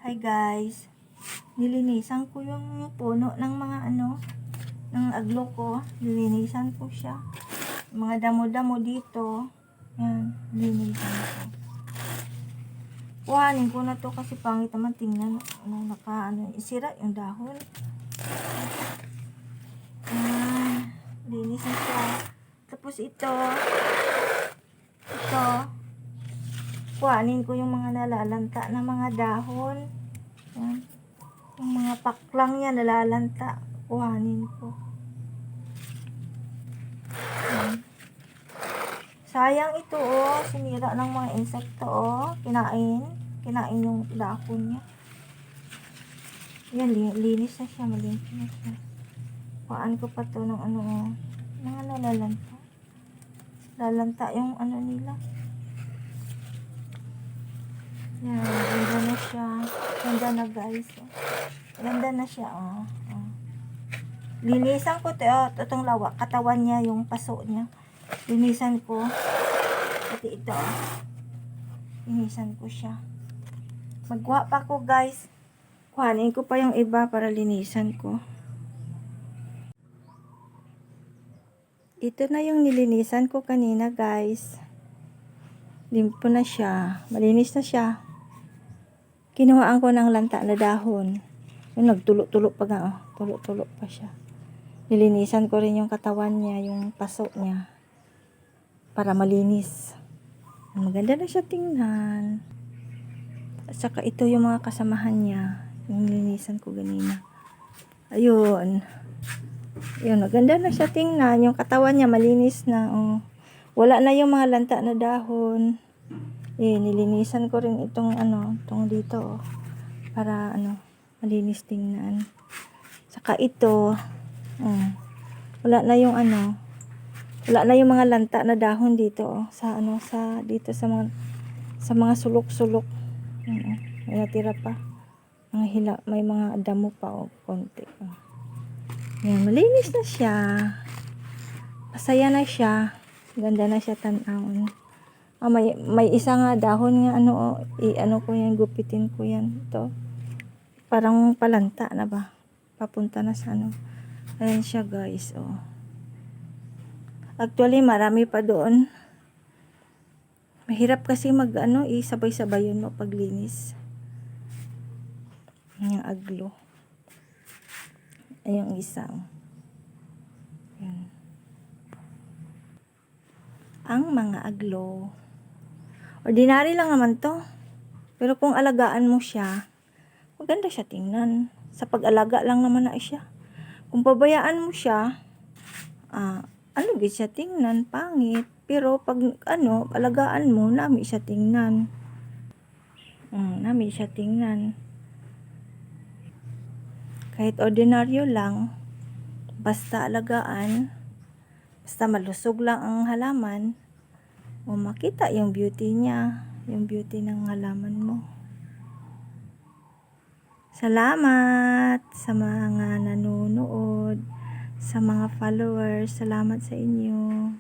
Hi guys, nilinisan ko yung puno ng mga ng aglo ko. Nilinisan ko siya. Mga damo-damo dito. Yan, nilinisan ko. Kuhanin ko na to kasi pangit naman tingnan. Isira yung dahon. Yan, linisan siya. Tapos ito, kuhanin ko yung mga nalalanta na mga dahon. Yan. Yung mga paklang niya nalalanta. Kuhanin ko. Yan. Sayang ito sinira ng mga insekto Kinain yung dahon niya. Yan, linis na siya. Malinis na siya. Kuhaan ko pa to ng mga nalalanta. Lalanta yung nila. Yan, ganda na siya. Ganda na guys. Ganda na siya. Linisan ko itong lawa. Katawan niya, yung paso niya. Linisan ko. Pati ito. Linisan ko siya. Magkuha pa ko guys. Kuhanin ko pa yung iba para linisan ko. Ito na yung nilinisan ko kanina guys. Limpo na siya. Malinis na siya. Kinuhaan ko ng lanta na dahon. Yung nagtulo-tulo pa nga. Tulo-tulo pa siya. Nilinisan ko rin yung katawan niya, yung paso niya. Para malinis. Maganda na siya tingnan. At saka ito yung mga kasamahan niya. Yung nilinisan ko ganina. Ayun. Ayun, maganda na siya tingnan. Yung katawan niya malinis na. Wala na yung mga lanta na dahon. Nilinisan ko rin itong dito. Para malinis tingnan. Saka ito. Wala na yung wala na yung mga lanta na dahon dito dito sa mga sulok-sulok. May natira pa. May mga damo pa konti. Yan, malinis na siya. Masaya na siya. Ganda na siya tanawon. May isa nga dahon nga ko yan, gupitin ko yan. Ito. Parang palanta na ba? Papunta na sa Ayan siya guys, Actually, marami pa doon. Mahirap kasi sabay-sabay yun paglinis. Yung aglo. Ayun isang. Yan. Ang mga aglo. Ordinary lang naman to. Pero kung alagaan mo siya, maganda siya tingnan. Sa pag-alaga lang naman na siya. Kung pabayaan mo siya, gid siya tingnan, pangit. Pero pag alagaan mo, nami siya tingnan. Nami siya tingnan. Kahit ordinaryo lang, basta alagaan, basta malusog lang ang halaman, makita yung beauty niya, yung beauty ng halaman mo. Salamat sa mga nanonood, sa mga followers. Salamat sa inyo.